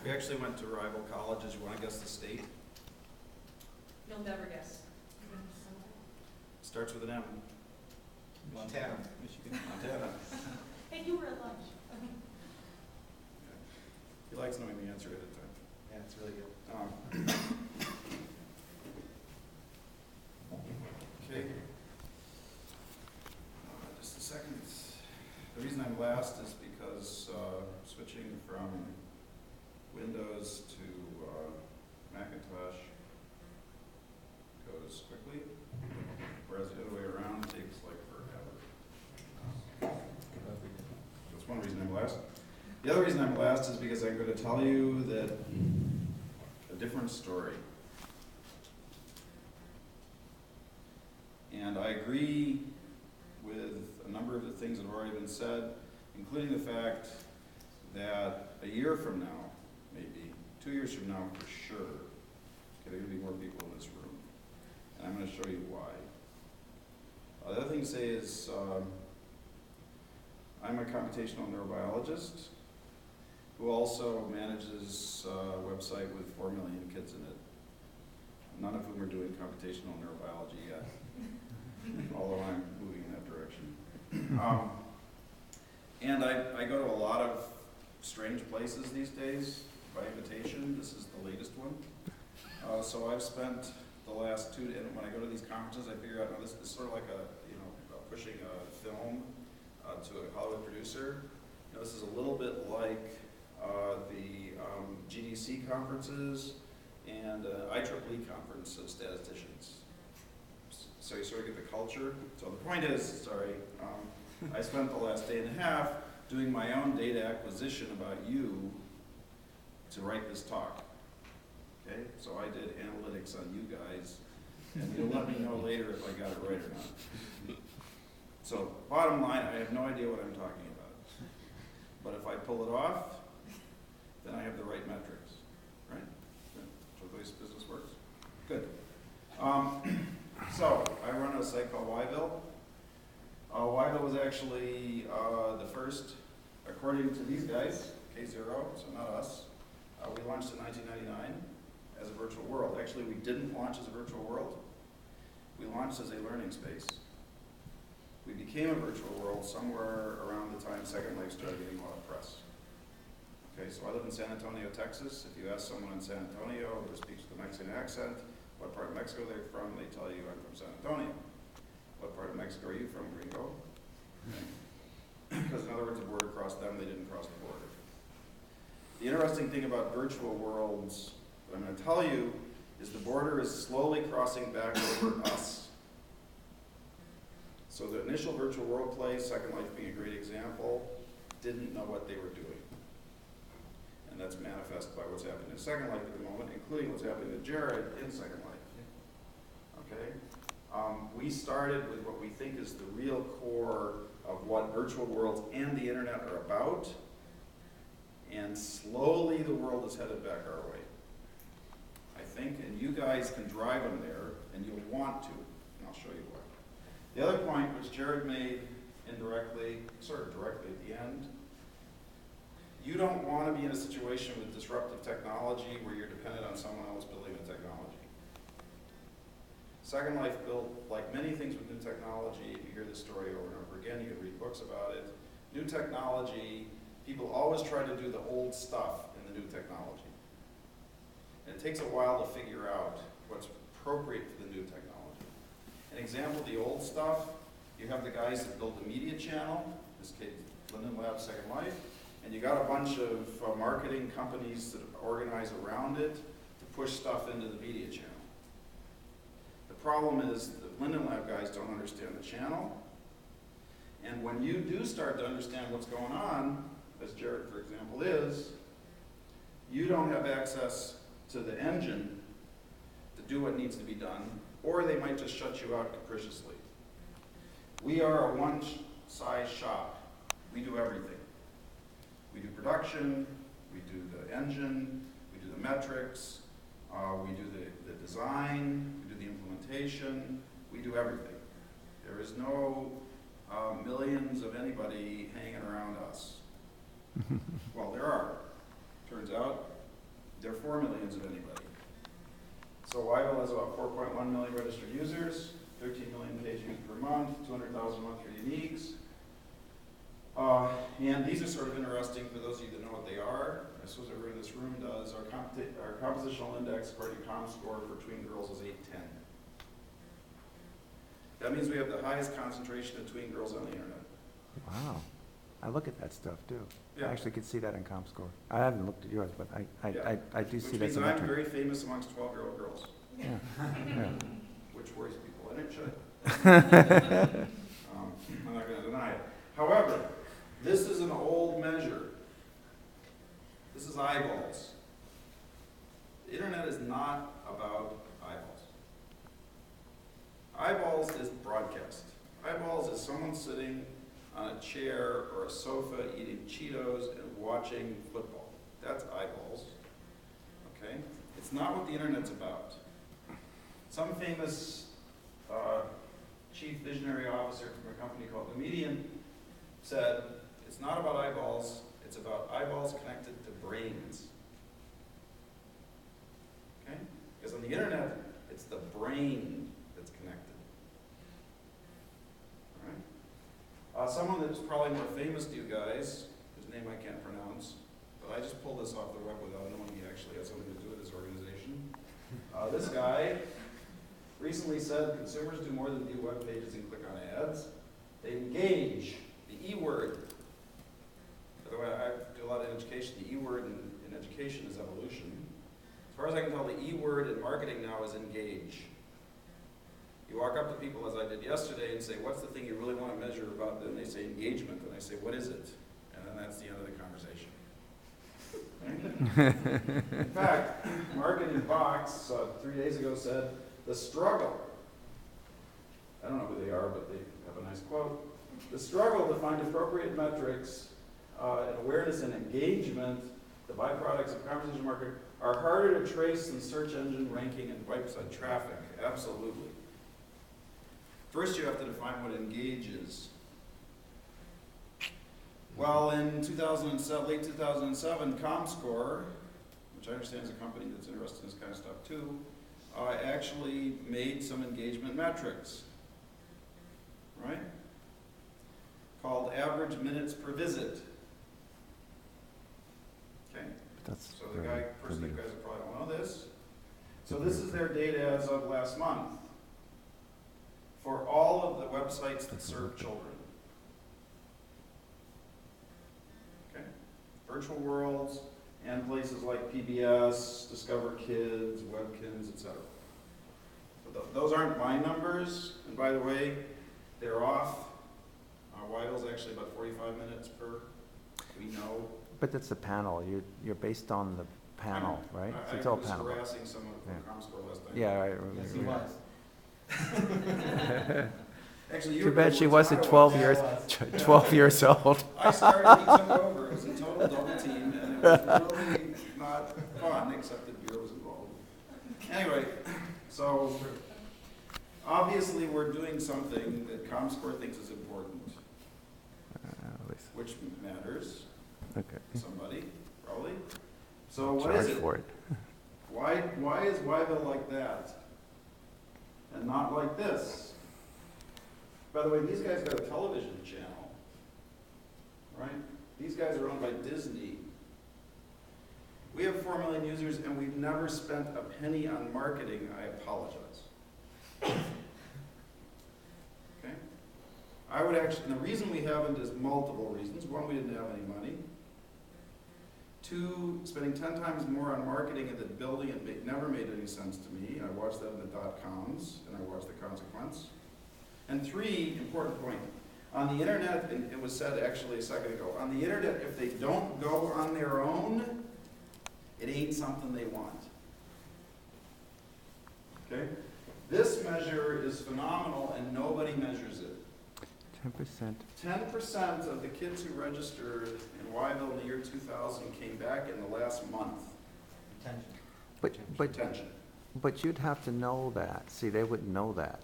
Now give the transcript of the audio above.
We actually went to rival colleges. You want to guess the state? You'll never guess. Starts with an M. Montana. Michigan. Montana. Hey, you were at lunch. He likes knowing the answer at a time. Yeah, it's really good. Okay. Just a second. The reason I'm last is because switching from Windows to Macintosh goes quickly, whereas the other way around takes like forever. That's one reason I'm last. The other reason I'm last is because I'm going to tell you that a different story. And I agree with a number of the things that have already been said, including the fact that a year from now, maybe 2 years from now for sure, there are going to be more people in this room. And I'm going to show you why. The other thing to say is I'm a computational neurobiologist who also manages a website with 4 million kids in it, none of whom are doing computational neurobiology yet, although I'm moving in that direction. And I go to a lot of strange places these days by invitation. This is the latest one. So I've spent the last and when I go to these conferences, I figure out, this is sort of like pushing a film to a Hollywood producer. This is a little bit like the GDC conferences and IEEE conference of statisticians. So you sort of get the culture. So the point is, I spent the last day and a half doing my own data acquisition about you to write this talk. Okay, so I did analytics on you guys, and you'll let me know later if I got it right or not. So bottom line, I have no idea what I'm talking about. But if I pull it off, then I have the right metrics, right? That's the way business works. Good. So I run a site called Yville. Yville was actually the first, according to these guys, K0, so not us. We launched in 1999 as a virtual world. Actually, we didn't launch as a virtual world. We launched as a learning space. We became a virtual world somewhere around the time Second Life started getting a lot of press. Okay, so I live in San Antonio, Texas. If you ask someone in San Antonio who speaks with a Mexican accent, what part of Mexico they're from, they tell you, I'm from San Antonio. What part of Mexico are you from, Gringo? Because in other words, the border crossed them, they didn't cross the border. The interesting thing about virtual worlds, what I'm going to tell you, is the border is slowly crossing back over us. So the initial virtual world play, Second Life being a great example, didn't know what they were doing. And that's manifest by what's happening in Second Life at the moment, including what's happening to Jared in Second Life. Okay? We started with what we think is the real core of what virtual worlds and the internet are about, and slowly the world is headed back our way. I think, and you guys can drive them there, and you'll want to, and I'll show you why. The other point, which Jared made indirectly, sort of directly at the end, you don't want to be in a situation with disruptive technology where you're dependent on someone else building the technology. Second Life built, like many things with new technology, you hear this story over and over again, you can read books about it. New technology, people always try to do the old stuff in the new technology. And it takes a while to figure out what's appropriate for the new technology. An example of the old stuff, you have the guys that build the media channel, in this case, Linden Lab, Second Life, and you got a bunch of marketing companies that organize around it to push stuff into the media channel. The problem is the Linden Lab guys don't understand the channel, and when you do start to understand what's going on, as Jared, for example, is, you don't have access to the engine to do what needs to be done, or they might just shut you out capriciously. We are a one-size shop. We do everything. We do production, we do the engine, we do the metrics, we do the design, we do the implementation, we do everything. There is no millions of anybody hanging around us. Well, there are. Turns out 4 millions of anybody. So Wyville has about 4.1 million registered users, 13 million page views per month, 200,000 monthly uniques. And these are sort of interesting for those of you that know what they are. I suppose everyone in this room does. Our compositional index, according to ComScore, for tween girls is 810. That means we have the highest concentration of tween girls on the internet. Wow. I look at that stuff too. Yeah. I actually could see that in ComScore. I haven't looked at yours, but Yeah. I do see Which that means as a I'm metric. very famous amongst 12-year-old girls, Yeah. Yeah. which worries people, and it should. I'm not going to deny it. However, this is an old measure. This is eyeballs. The internet is not about eyeballs. Eyeballs is broadcast. Eyeballs is someone sitting on a chair or a sofa eating Cheetos and watching football. That's eyeballs. Okay? It's not what the internet's about. Some famous chief visionary officer from a company called The Median said, it's not about eyeballs, it's about eyeballs connected to brains. Okay? Because on the internet, it's the brain that's connected. All right? Someone that's probably more famous to you guys, whose name I can't pronounce, but I just pulled this off the web without knowing he actually had something to do with his organization. This guy recently said consumers do more than view web pages and click on ads. They engage, the E word. By the way, I do a lot of education. The E word in education is evolution. As far as I can tell, the E word in marketing now is engage. You walk up to people, as I did yesterday, and say, what's the thing you really want to measure about them? They say engagement, and I say, what is it? And then that's the end of the conversation. In fact, Marketing Box 3 days ago said, the struggle, I don't know who they are, but they have a nice quote, the struggle to find appropriate metrics and awareness and engagement, the byproducts of conversation marketing, are harder to trace than search engine ranking and website traffic. Absolutely. First, you have to define what engage is. Well, in 2007, late 2007, ComScore, which I understand is a company that's interested in this kind of stuff too, actually made some engagement metrics, right? Called average minutes per visit. Okay? That's So the very person, you primitive. guys probably don't know this. So this is their data as of last month for all of the websites that serve children. Okay? Virtual Worlds and places like PBS, Discover Kids, Webkins, etc. But those aren't my numbers, and by the way, they're off. Wyville's actually about 45 minutes per, we know. But that's the panel. You're based on the panel, right? So it's all panel. I was harassing someone from ComScore last time. Yeah, right. Yes, he was. Actually, you Too were bad the she ones wasn't I 12 was. years, 12 years old. I started, he took over, it was a total double team, and it was really not fun, except that beer was involved. Anyway, so obviously we're doing something that ComScore thinks is important, which matters Okay. to somebody, probably. So what Charge is it? for it. Why is Wyville like that and not like this? By the way, these guys got a television channel, right? These guys are owned by Disney. We have 4 million users and we've never spent a penny on marketing. I apologize. Okay? I would actually, and the reason we haven't is multiple reasons. One, we didn't have any money. Two, spending 10 times more on marketing and that building it never made any sense to me. I watched that in the .coms and I watched The Consequence. And three, important point, on the internet, and it was said actually a second ago, on the internet, if they don't go on their own, it ain't something they want. Okay? This measure is phenomenal and nobody measures it. 10%. 10% of the kids who registered in Wyville in the year 2000 came back in the last month. Attention. But Retention. you'd have to know that. See, they wouldn't know that.